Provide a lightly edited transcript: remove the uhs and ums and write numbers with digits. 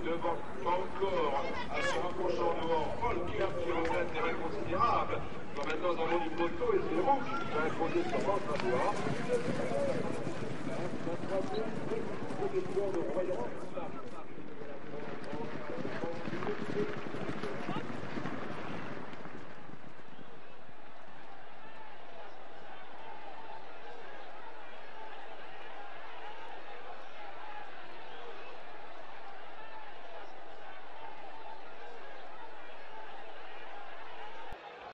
Devant encore à se rapprochant devant Volker qui regrette des règles considérables. Quand maintenant dans le du poteau et c'est rouge qui va imposer son ventre à boire. La troisième, c'est le de Royan.